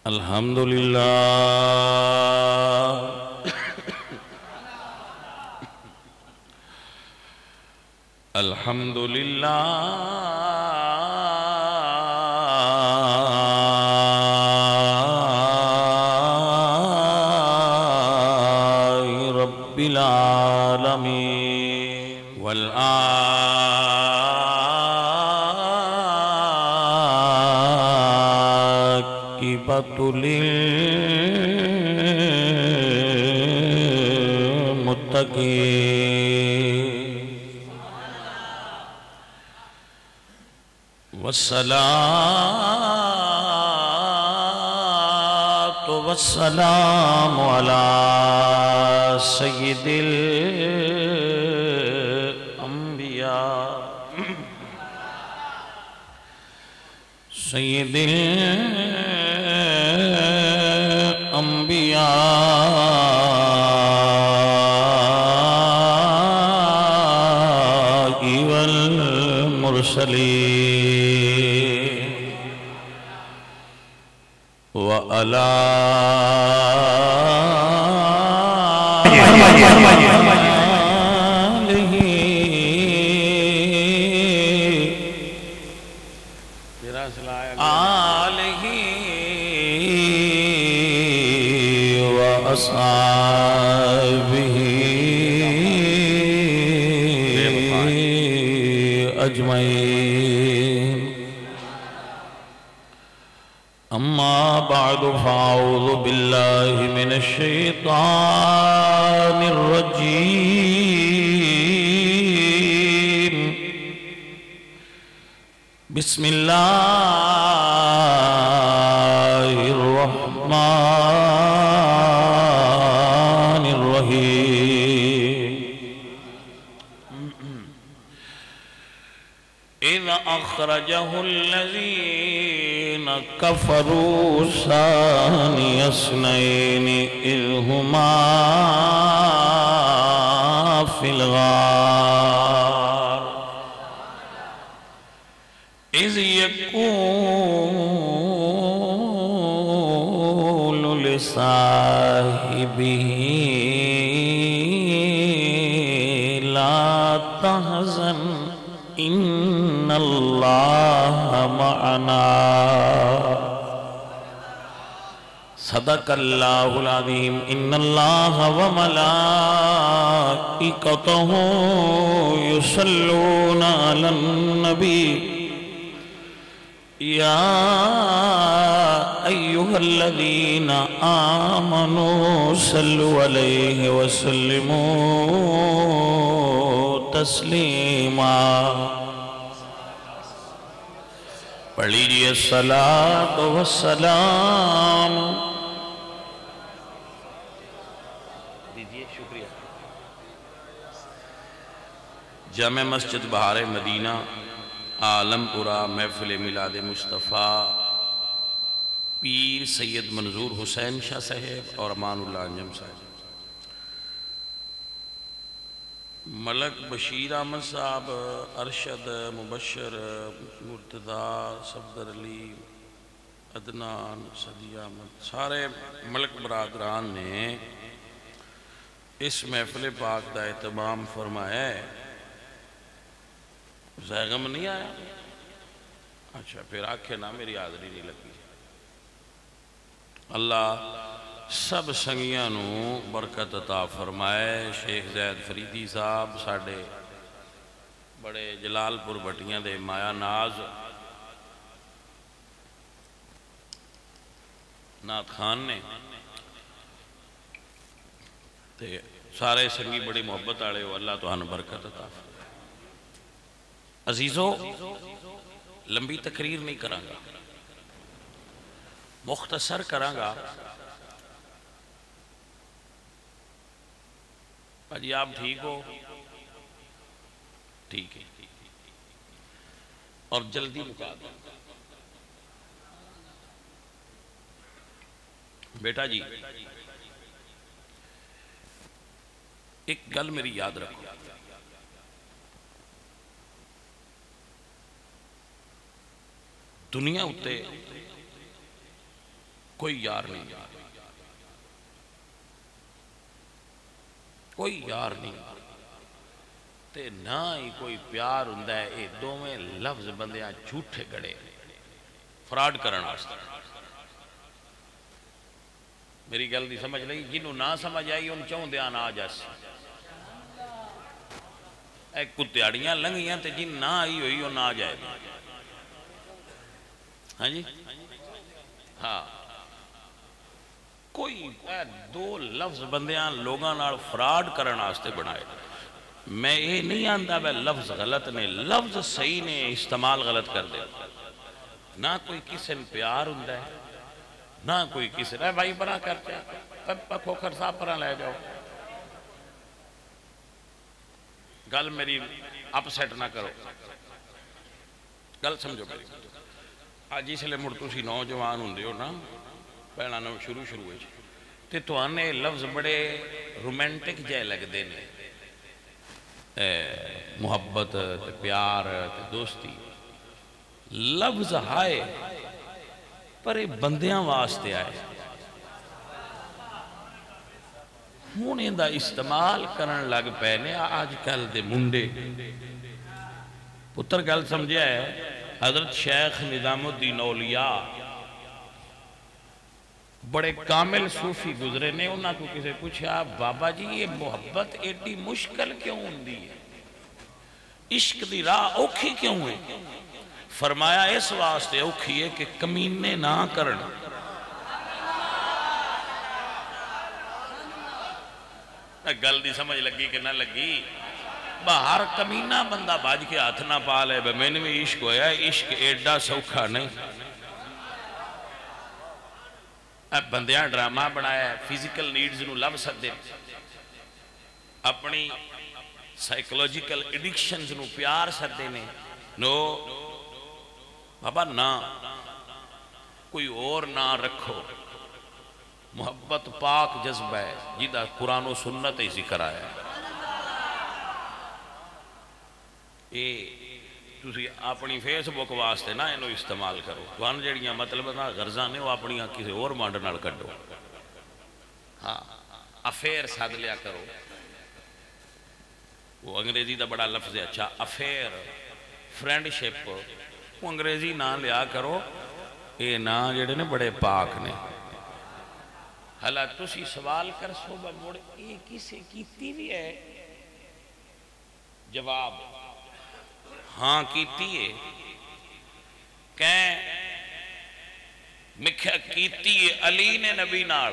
الحمدللہ الحمدللہ رب العالمین والعاقبۃ للمتقین والصلاة والسلام على سید الانبیاء سید الانبیاء والمرسلین وعلى آلہ وأصحابہ أجمعين أما بعد فأعوذ بالله من الشيطان الرجيم بسم الله الرحمن الرحيم إذ أخرجه الذين كفروا ثاني اثنين إذ هما في الغار إذ يقول لصاحبه لا تحزن إن الله معنا صدق الله العظيم إن الله وملائكته يصلون على النبي يا أيها الذين آمنوا صلوا عليه وسلموا تسليما پڑھ لیجئے الصلاة والسلام دیجئے شکریہ جامع مسجد بہار مدینہ عالم پورہ محفل میلاد مصطفیٰ پیر سید منظور حسین شاہ صاحب اور امان اللہ انجم صاحب ملک بشیر احمد صاحب ارشد مبشر مرتضیٰ صفدر علی عدنان صدی احمد سارے ملک برادران نے اس محفل پاک دا اہتمام فرمایا ہے زیغم نہیں آیا اچھا پھر آنکھیں نہ میری حاضری نہیں لگی اللہ سب سنگیاں نو برکت عطا فرمائے شیخ زید فریدی صاحب ساڑھے بڑے جلال پور بٹیاں دے مایا ناز نات خان نے تے سارے سنگی بڑی محبت آڑے ہو اللہ تو ہن برکت عطا فرمائے عزیزو لمبی تقریر نہیں کرانگا مختصر کرانگا جی آپ ٹھیک ہو ٹھیک ہے اور جلدی مکا دیں بیٹا جی ایک گل میری یاد رکھو دنیا اتے کوئی یار نہیں، کوئی یار نہیں تے نہ ہی کوئی پیار ہوندا ہے۔ اے دوویں لفظ بندیاں جھوٹے گڑے فراڈ کرن واسطے۔ میری گل دی سمجھ لئی، جنوں نہ سمجھ آئی ان چاہوں دیاں نہ آ جاسی۔ اے کتیاڑیاں لنگیاں تے جن نہ آئی ہوئی وہ نہ آ جائے۔ ہاں جی ہاں، کوئی دو لفظ بندیاں لوگاں نال فراڈ کرن واسطے بنائے۔ میں یہ نہیں آندا بے لفظ غلط نے، لفظ صحیح نے، استعمال غلط کر دے۔ نہ کوئی کسی نے پیار ہوندا ہے، نہ کوئی کسی نے بھائی بنا کرتے ہیں پکو خرصا پرا لے جاؤ۔ گل میری اپ سیٹ نہ کرو، گل سمجھو میری۔ آج اس لئے مڑ تسی نوجوان ہوندے ہو نا، پہلا نو شروع ہے تے تو آنے لفظ بڑے رومانٹک جائے لگ دینے، محبت تے پیار تے دوستی، لفظ ہائے پر یہ بندیاں واسطے آئے۔ ہون دا استعمال کرن لگ پہنے آج کل دے منڈے۔ پتر گل سمجھے ہے، حضرت شیخ نظام الدین اولیاء بڑے کامل صوفی گزرے نے، انہاں کو کسے پوچھا بابا جی یہ محبت ایڈی مشکل کیوں ہوندی ہے، عشق دی راہ اوکھی کیوں ہے؟ فرمایا اس واسطے اوکھی ہے کہ کمینے نہ کرنا۔ گل دی سمجھ لگی کہ نہ لگی؟ باہر کمینہ بندہ باج کے ہاتھ نہ پا لے بے میں نے بھی عشق ہویا ہے، عشق ایڈا سوکھا نہیں۔ اب بندیاں ڈرامہ بنایا ہے، فیزیکل نیڈز نو لو سکتے، اپنی سائیکولوجیکل ایڈکشنز نو پیار سکتے نے۔ نو بابا نہ کوئی اور نہ رکھو۔ محبت پاک جذبہ ہے جیدہ قرآن و سنت ہی ذکر آیا ہے۔ تُسی اپنی فیس بک واسطے نہ انہوں استعمال کرو، وہاں جڑیاں مطلب نہ غرضاں نے وہ اپنی کسی اور مانڈ نال کڈو۔ ہاں افیر ساتھ لیا کرو، وہ انگریزی دا بڑا لفظ ہے، اچھا افیر فرینڈ شپ، وہ انگریزی نہ لیا کرو، یہ نہ جڑے نے بڑے پاک نے۔ حالا تُسی سوال کر سو بموڑ یہ کسے کیتی بھی ہے؟ جواب ہاں کیتی ہے۔ کہیں مکھیا کیتی ہے علی نے نبی ناڑ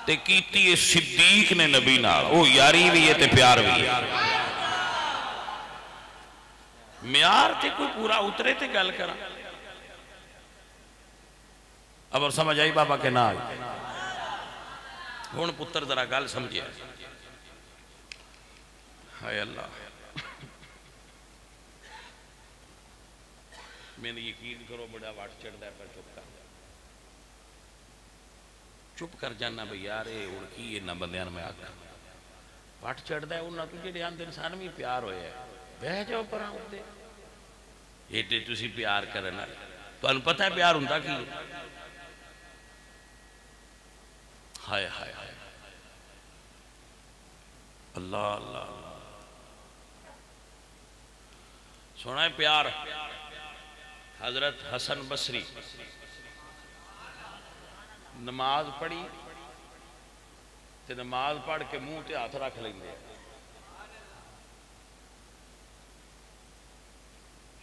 تے کیتی ہے صدیق نے نبی ناڑ، وہ یاری بھی ہے تے پیار بھی ہے۔ میار تے کوئی پورا اترے تے گل کرا۔ اب اور سمجھ آئی بابا کے نہ آئی؟ ہون پتر ذرا گل سمجھے ہائے اللہ، میں نے یقین کرو بڑا واٹ چڑھ دا ہے پر چپ کر جانا بھئی یار اے اڑکی یہ نہ بندیاں میں آکا واٹ چڑھ دا ہے انہاں تو جڑے آن انسان میں پیار ہوئے ہے بہ جاؤ پر آن دے یہ تے تُسی پیار کرنا تو انہوں پتہ ہے پیار ہوندہ کی ہائے ہائے ہائے اللہ اللہ سونا ہے پیار۔ حضرت حسن بصری نماز پڑھی تے نماز پڑھ کے منہ تے ہاتھ رکھ لیں گے،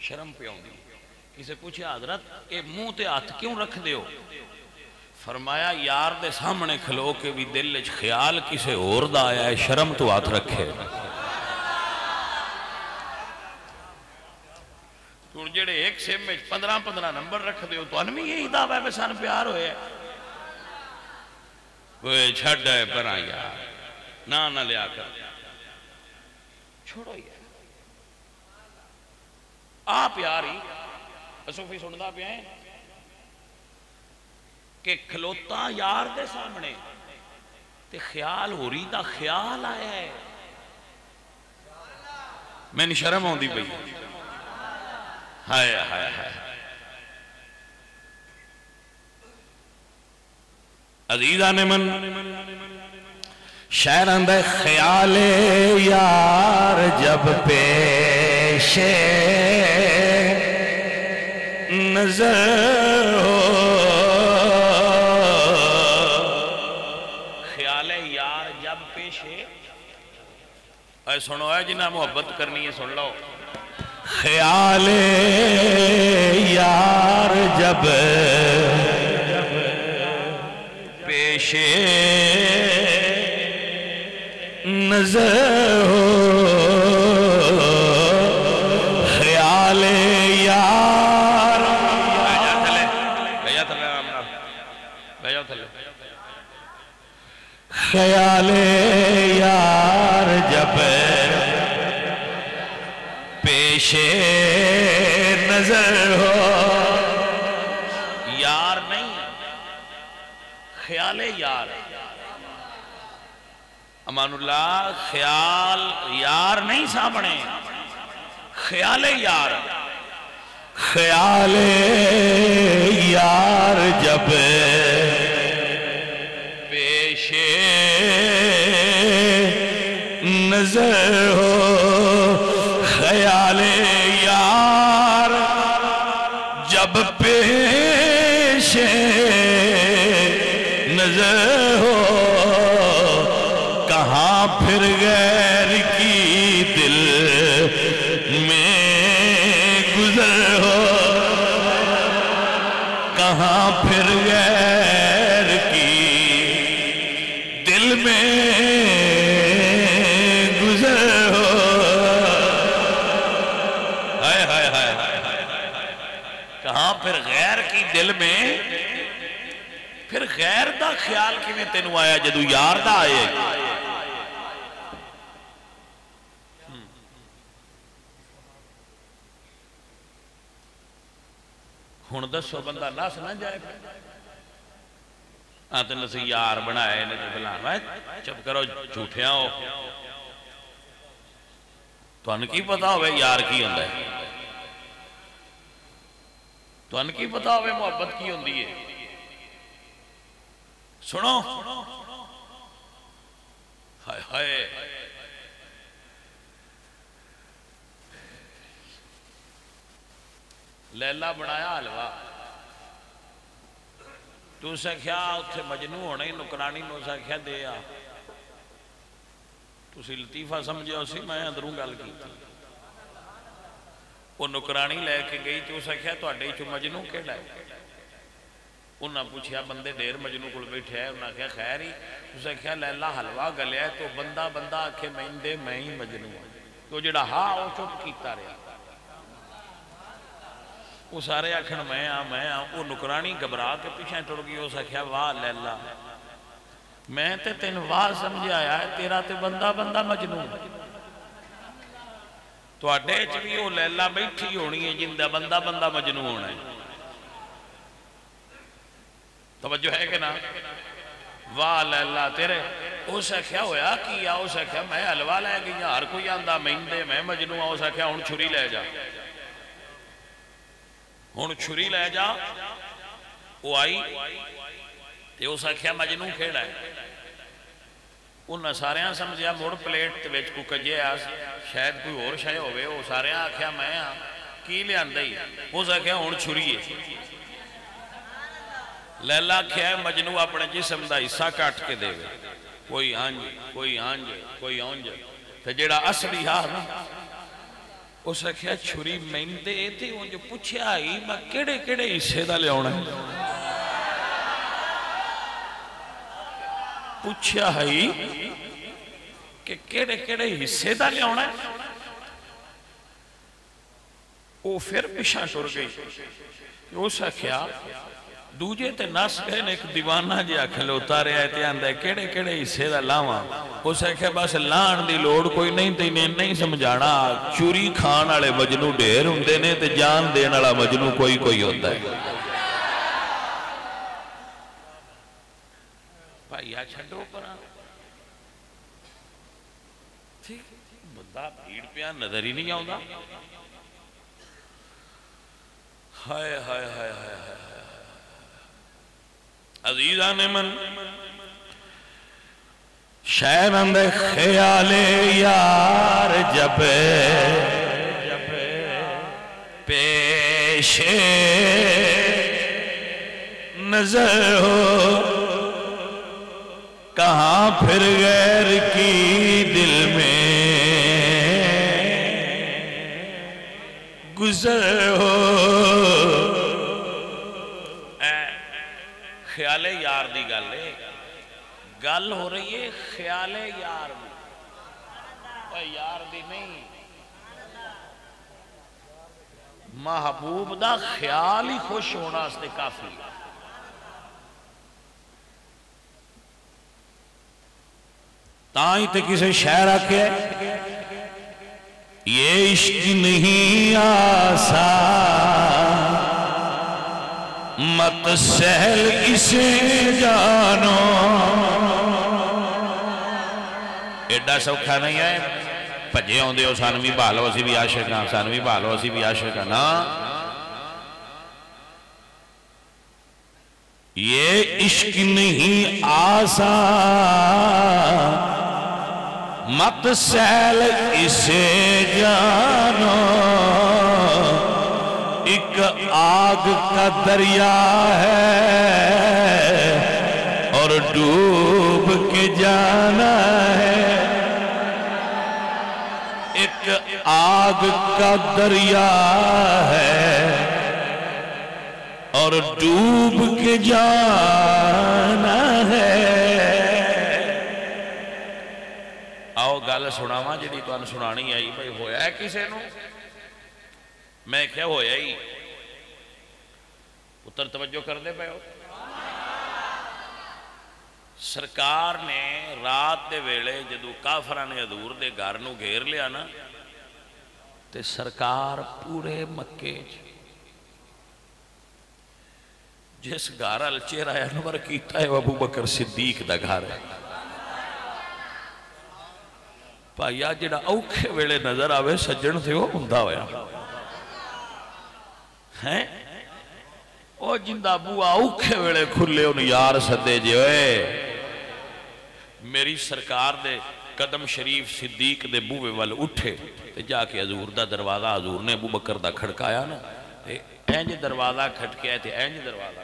شرم پہ آؤں دی کسے پوچھے حضرت اے منہ تے ہاتھ کیوں رکھ دے ہو؟ فرمایا یار دے سامنے کھلو کے بھی دل اچھ خیال کسے اور دا آیا ہے شرم تو ہاتھ رکھے۔ تو جڑے ایک سیم میں 15 نمبر رکھ دے ہو تو انہوں یہی دعویٰ ہے بسان پیار ہوئے ہے وہ چھڑ ہے پر آیا نہ لیا کر چھوڑو یہ آپ یاری صوفی سندا پہ ہیں کہ کھلوتا یار دے سامنے تے خیال ہو رہی دا خیال آیا ہے میں نے شرم ہوں دی بھئی ہائے ہائے ہائے عزیزان من شاعر اندے خیال یار جب پیش نظر ہو، خیال یار جب پیش اے سنو ہے جنہاں محبت کرنی ہے سن لو، خیال یار جب پیش نظر ہو، خیال یار خیال یار جب پیش نظر ہو، یار نہیں خیال یار، امان اللہ خیال یار نہیں سامنے، خیال یار، خیال یار جب پیش نظر ہو، خیال یار جب پیش نظر ہو، کہاں پھر غیر کی دل میں گزر ہو، کہاں پھر غیر کی دل میں گزر ہو، ہائے ہائے ہائے کہاں پھر غیر کی دل میں، پھر غیر دا خیال کی میں تینوں آیا جدو یار دا آئے، ہون دسو بندہ ناس نہ جائے آتے نسی یار بنائے نے تو بلانا چپ کرو جھوٹیاں ہو، تو ان کی پتا ہوئے یار کی ہوندہ ہے، تو ان کی پتا ہوئے محبت کی ہوندی ہے، سنو ہائے ہائے لیلہ بنایا حلوہ، تو اسے کیا اتھے مجنوں ہونے نکرانی نو اسے کیا دیا، تو اسی لطیفہ سمجھے اسی میں اندروں گل کی تھی، وہ نکرانی لے کے گئی تو اسے کیا تو اڈے چو مجنوں کے لائے، انہاں پوچھیا بندے دیر مجنوں کل بیٹھے ہیں، انہاں کیا خیر ہی اسے کیا لیلہ حلوہ گلے ہے تو بندہ بندہ آکھے میں اندے میں ہی مجنوں ہوں، تو جڑا ہاں وہ چپ کیتا رہا، وہ سارے آکھن میں وہ نکرانی گھبرا کے پیچھے ٹر گئی، وہ سکھیا واہ لیلہ میں تے تین واہ سمجھے آیا ہے تیرا تے بندہ بندہ مجنون، تو اڈے چوی وہ لیلہ بیٹھی ہونی ہے جن دا بندہ بندہ مجنون ہونا ہے، توجہ ہے کہ نا، واہ لیلہ تیرے وہ سکھیا ہویا کیا، وہ سکھیا میں حلوہ لے گیا، ہر کوئی آندہ مہندے میں مجنون، وہ سکھیا ہون چھری لے جا، ہون چھری لے جا، وہ آئی تے وہ سکھیا مجنوں کھیڑا ہے، انہاں سارے ہاں سمجھیا موڑ پلیٹ تے بیچ کو کجے آس شاید کوئی اور شاید ہوئے، وہ سارے ہاں آکھیا میں ہاں کی لے آندائی، وہ سکھیا ہون چھری ہے، لیلہ کیا ہے مجنوں اپنے جسم دا حصہ کاٹ کے دے گئے، کوئی آنج کوئی آنج کوئی آنج، تے جیڑا اصلی ہاں نا اس رکھیا چھری مہندے تھے، وہ جو پوچھے آئی میں کیڑے کیڑے حصے دا لے ہونا ہے، پوچھے آئی کہ کیڑے کیڑے حصے دا لے ہونا ہے، وہ پھر پیشاں ٹر گئی، اس رکھیا دوجے تے ناس گئے ایک دیوانہ جی آکھلے اتارے آئے تے آندھے کیڑے کیڑے حصے دا لاواں، اس آکھے بس لان دی لوڑ کوئی نہیں تے انہیں نہیں سمجھانا، چوری کھان والے مجنوں ڈھیر ہوندے نے تے جان دین والا مجنوں کوئی کوئی ہوتا ہے، بھائی آ چھڑو پرا ٹھیک بندہ بھیڑ پیان نظر ہی نہیں آؤں ہائے ہائے ہائے ہائے عزیزان من شہرند خیال یار جب پیش نظر ہو کہاں پھر غیر کی دل میں گزر ہو. خیال یار دی گل ہے، گل ہو رہی ہے خیال یار دی، یار دی نہیں، محبوب دا خیال ہی خوش ہونا اس نے کافی. تائیں تے کسے شعر آکے یہ عشق نہیں آسان مت سہل اسے جانو. ایڈا سوکھا نہیں ہے پجے ہوندے ہو سانوی بھالو اسی بھی عاشق ہاں، سانوی بھالو اسی بھی عاشق ہاں نا. یہ عشق نہیں آسان مت سہل اسے جانو. ایک آگ کا دریا ہے اور ڈوب کے جانا ہے. ایک آگ کا دریا ہے اور ڈوب کے جانا ہے. آؤ گل سناواں جڑی تانوں سنانی آئی بھائی ہویا ہے کسے نو؟ میں کیا ہویا ہی پتر توجہ کر دے پہ ہو. سرکار نے رات دے ویلے جدو کافرہ نے حضور دے گھر نو گھیر لیا نا تے سرکار پورے مکے جس گھر ال چہرہ انور کیتا ہے وہ ابو بکر صدیق دا گھر ہے. پایا جڑا اوکھے ویلے نظر آوے سجن تھے وہ ہندہ ہویا ہیں او جندہ بوا اوکھے ویلے کھلے ان یار صدے جوئے. میری سرکار دے قدم شریف صدیق دے بوے وال اٹھے تے جا کے حضور دا دروازہ حضور نے ابو بکر دا کھڑکایا نا اینج دروازہ کھٹکیا تے اینج دروازہ.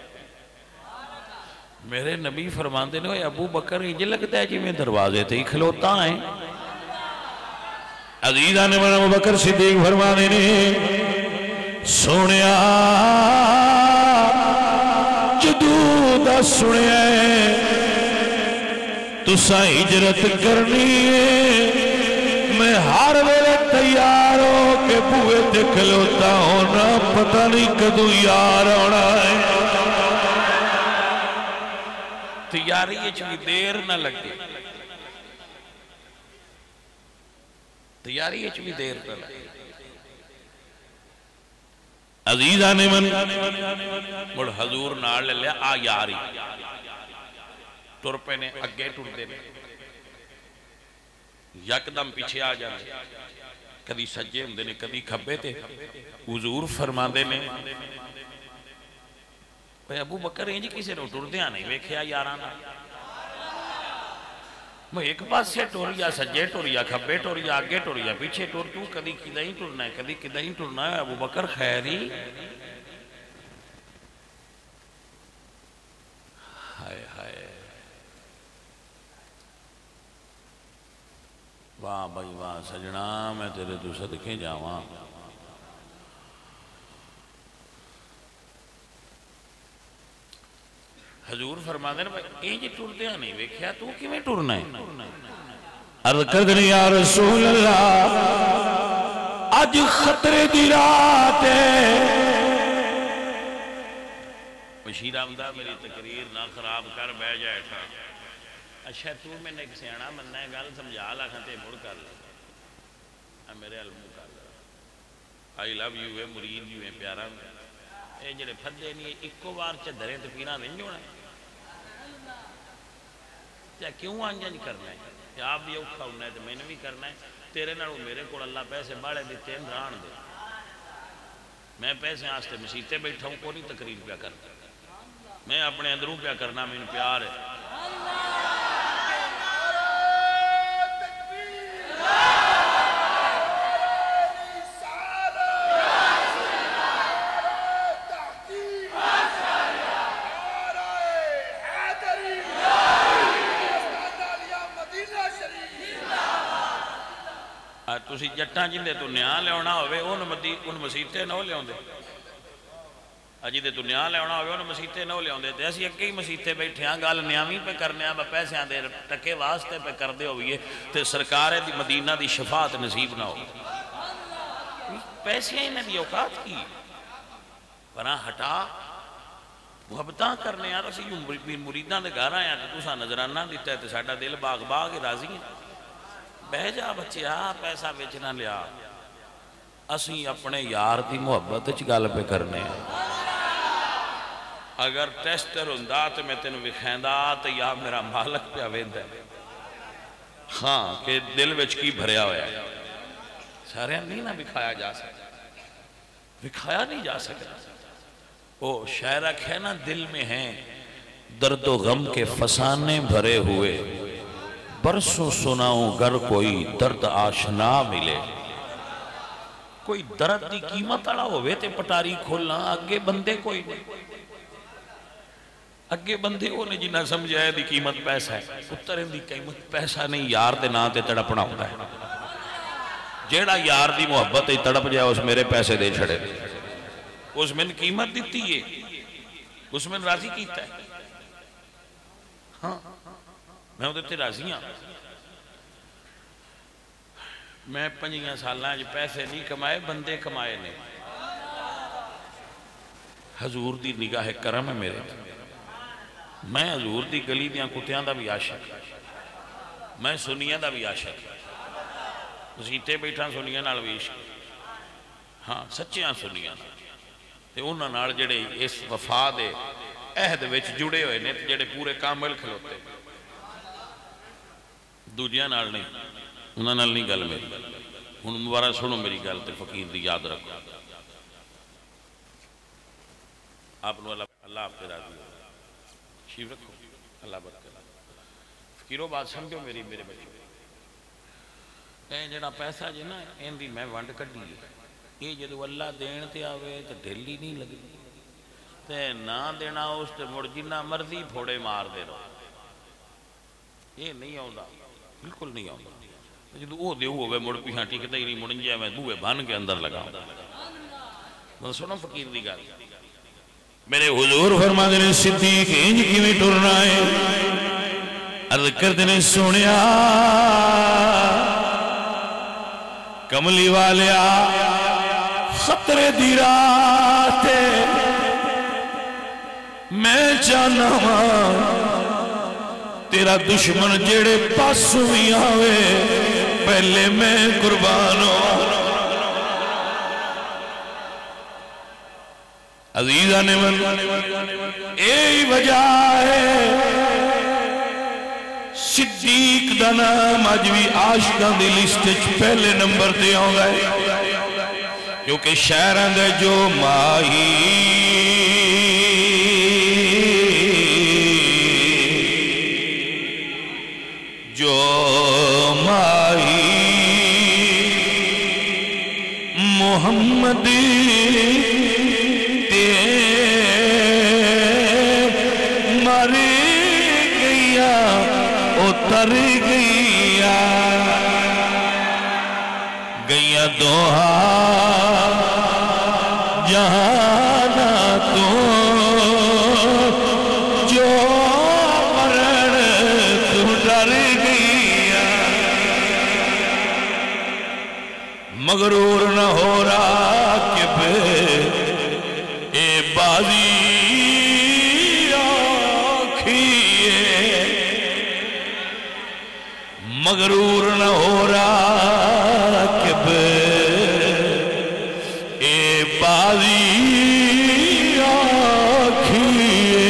میرے نبی فرماندے نے ابو بکر انج لگتا ہے جی میں دروازے تے ہی کھلوتا ہیں. عزیزہ نے من ابو بکر صدیق فرماندے نے سنیا جدو دا سنیا تسا ہجرت کرنی ہے میں ہر ویلے تیار ہو کے بوئے تے کھلوتا ہونا پتہ نہیں کدو یار ہونا ہے. تیاری یہ چلی دیر نہ لگے، تیاری یہ چلی دیر نہ لگے. عزیزہ نے من مڑ حضور نار لے لیا آ یاری ٹر پہ نے اگے ٹر دے یکدم پیچھے آ جانے کدی سجے ہوں نے کدی کھبے تھے. حضور فرما دے نے ابو بکر انج کسی نے ٹر دیا نہیں ویکھیا یارانا میں ایک پاس سے ٹوریا سجے ٹوریا کھبے ٹوریا آگے ٹوریا پیچھے ٹور تو کدی کدہ ہی ٹرنا ہے کدی کدہ ہی ٹرنا ہے. ابو بکر خیری ہائے ہائے واہ بھائی واہ سجنا میں تیرے تو صدقے جاواں. حضور فرما دے نا اینج ٹردیا نہیں ویکھیا تو کیویں ٹرنا ہے. عرض کر دے یا رسول اللہ اج خطرے دی رات ہے. بشیر آمدہ میری تقریر نہ خراب کر بہ جائے تھا. اچھا تو میں نے ایک سیانا مننا ہے گل سمجھا لاکھاں تے مڑ کر لے میرے علم کر لے. آئی لو یو ہے مرید یو ہے پیارا اے جڑے پھدے نہیں ایکو بار چدریں تے پیرا نہیں ہونا کیا کیوں آنجن کرنا ہے کہ آپ بھی اوکھا ہونا ہے تو میں نے بھی کرنا ہے. تیرے نالوں میرے کو اللہ پیسے باڑے دیتے ہیں ران دے میں پیسے آستے مسیتے بیٹھا ہوں کو نہیں تقریر پیا کرتا میں اپنے اندروں پیا کرنا میں ان پیار ہے. تسی جٹاں جندے تو نیاں لیاؤنا ہوئے ان مسیطے نہ لیاؤں دے جندے تو نیاں لیاؤنا ہوئے ان مسیطے نہ لیاؤں دے ایسی ایک ہی مسیطے بیٹھے ہیں گال نیامی پہ کرنے ہیں پیسے آدھے ٹکے واسطے پہ کر دے ہوئے تے سرکار دی مدینہ دی شفاعت نصیب نہ ہو پیسے ہی نے دی اوقات کی پرا ہٹا محبتاں کرنے ہیں اسی مریداں دے گھر آیا تو سا نظرانہ دیتا ہے تو ساڑھا دل باغ باغ راضی ہیں بہ جا بچے پیسہ بیچنا لیا اسی اپنے یار دی محبت گل پہ کرنے ہیں اگر ٹیسٹر ہوندا تو میں تینوں وکھیندا تو یا میرا مالک پہ آویندا ہے ہاں کہ دل وچ کی بھریا ہویا ہے سارے نہیں نہ بکھایا جا سکتا بکھایا نہیں جا سکتا وہ شاعرک ہے نا دل میں ہیں درد و غم کے فسانے بھرے ہوئے برسوں سناؤں گر کوئی درد آشنا ملے کوئی درد دی قیمت اڑا ہوئے تے پٹاری کھولنا آگے بندے کوئی نہیں اگے بندے وہ نے جنہ سمجھائے دی قیمت پیسہ ہے پتر دی قیمت پیسہ نہیں یار دے نا تے تڑپنا ہوتا ہے جیڑا یار دی محبت تڑپ جائے اس میرے پیسے دے چھڑے اس میں قیمت دیتی ہے اس میں راضی کیتا ہے ہاں میں ادھر تے راضی ہاں میں 5 سالاں جو پیسے نہیں کمائے بندے کمائے نہیں حضور دی نگاہ کرم ہے میرے میں حضور دی گلی دیاں کتیاں دا بھی عاشق میں سنیاں دا بھی عاشق مسیطے بیٹھاں سنیاں نال بھی عشق ہاں سچیاں سنیاں تے انہاں نال جڑے اس وفا دے عہد وچ جڑے ہوئے نے جڑے پورے کامل کھلوتے دوجیاں نال نہیں انہاں نال نہیں گل میری ہن دوبارہ سنو میری گل تے فقیر دی یاد رکھو آپ نو اللہ آپ پہ راضی ہو شیف رکھو اللہ برکت فقیروں بات سمجھو میرے بچے اے جڑا پیسہ جی نا ان دی میں ونڈ کڈی یہ جدو اللہ دین تے آوے تو ڈھیلی نہیں لگی تے نہ دینا اس تے مڑ جنہ مرضی پھوڑے مار دے رہو یہ نہیں آؤں بالکل نہیں آؤں جدو وہ دیو ہوئے مڑ پیہاں ٹھیکتا ہی نہیں مڑنجے میں بوئے بھان کے اندر لگا میں سنو فقیر دی گال میرے حضور فرما دینے صدیق انج کی میں ٹرنا ہے عرض کر دینے سنیا کملی والیا خطرے دی رات میں جانا تیرا دشمن جڑے پاسوں بھی آوے پہلے میں قربان ہوں عزیزہ نے من ایہی وجہ ہے صدیق دا نام آج بھی عاشقاں دی لسٹ پہلے نمبر دے ہوں گئے کیونکہ شہران دے جو ماہی جو ماہی محمد مر گیا اتر گیا گیا دوہا جانا تو جو مرن تو ڈر گیا مغرور نہ ہو رہا کہ اے بازی مغرور نہ ہو رہا کہ اے بازی آکھیے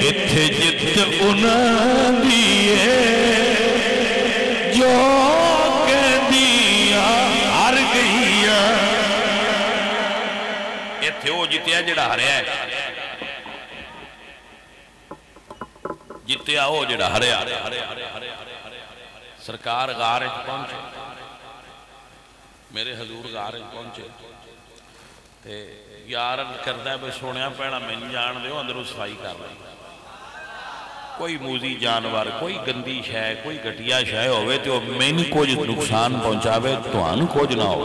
اتھے جت انہاں دیئے جو کہہ دیا ہر گئیا اتھے وہ جتیا جڑا ہریا ہے جتیا وہ جڑا ہریا سرکار غارج پہنچے میرے حضور غارج پہنچے تے یار کردہ ہے بے سونیا پیڑا میں جان دے ہو اندروں صفائی کر رہی کوئی موزی جانور، کوئی گندی شے، کوئی گھٹیا شے ہوئے تو میں نہیں کچھ نقصان پہنچاوے تو آن کچھ نہ ہو،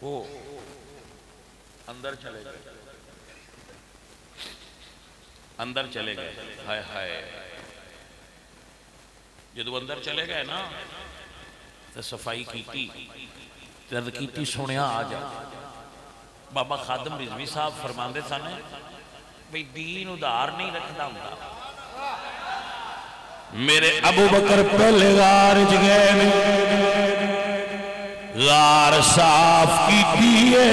وہ اندر چلے گئے، اندر چلے گئے، ہائے ہائے جدو اندر چلے گئے نا تو صفائی کیتی، ترد کیتی سنیا آ جا۔ بابا خادم رضوی صاحب فرماندے سانے بھئی دین ادھار نہیں رکھدا ہوندا۔ میرے ابو بکر پہلے غار چ گئے، غار صاف کیتی ہے،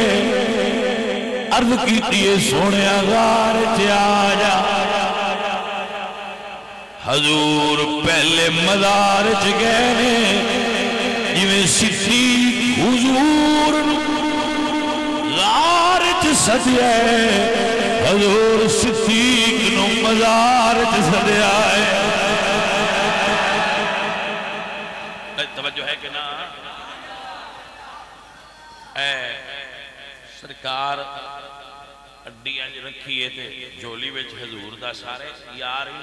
عرض کیتی ہے سونیا غار چ آ جا۔ حضور پہلے مزار چ گئے جویں صدیق حضور غار چ سدیا ہے، حضور صدیق نو مزار چ سدیا ہے۔ توجہ ہے کہ نا؟ اے سرکار اڈی انج رکھیے تے جھولی وچ حضور دا سارے یار ہی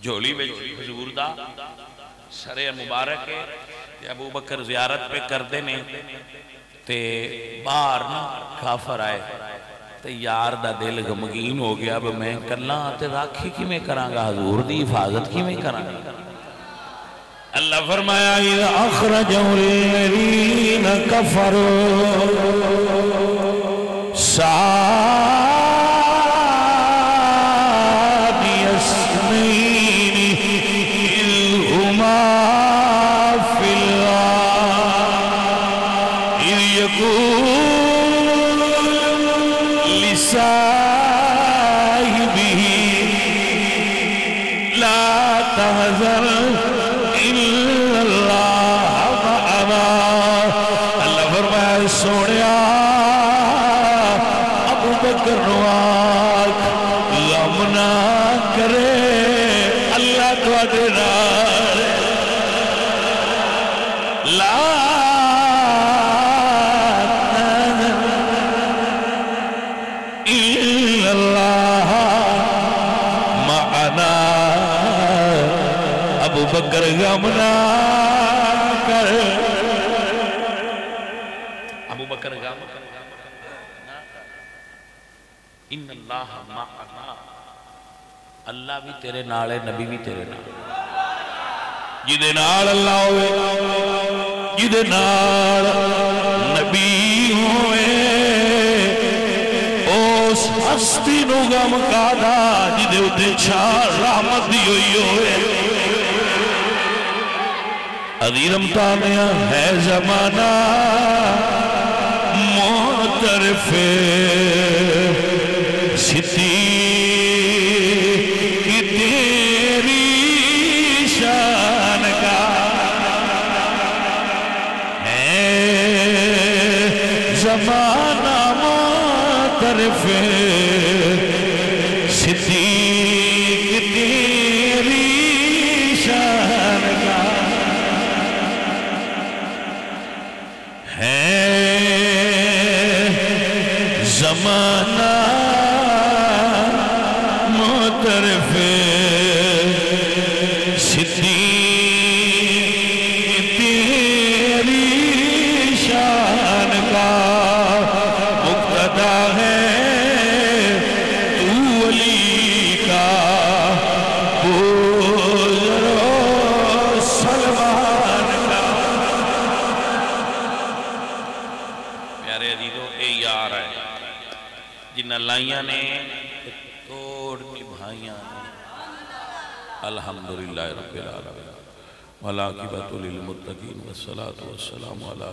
جھولی وچ حضور دا سرے مبارک ہے۔ ابو بکر زیارت پہ کردے نے تے باہر نا کافر آئے تے یار دا دل غمگین ہو گیا، اب میں کلا تے راکھی کی میں کرانگا، حضور دی حفاظت کی میں کرانگا۔ اللہ فرمایا اذا اخرجوا الذین کفروا بکر غم نہ کر، ابو بکر غم ان اللہ معنا، اللہ بھی تیرے نال ہے، نبی بھی تیرے نال، جدے نال اللہ ہوئے، جدے نال نبی ہوئے، اس ہستی نو غم کادا جدے اتے چھال رحمت دی ہوئی ہوئے۔ عظیم تانیہ ہے زمانہ معترف صدیق کی تیری شان کا ہے، زمانہ معترف صدیق کی تیری شان کا زمانہ معترف صدیق تیری شان کا مقتدا ہے، تو علی کا بزر و سلمان کا۔ پیارے عزیزو اے یار ہے جنہ لائیاں نے توڑ نبھائیاں نے، الحمدللہ رب العالمین والعاقبۃ للمتقین والصلاة والسلام علی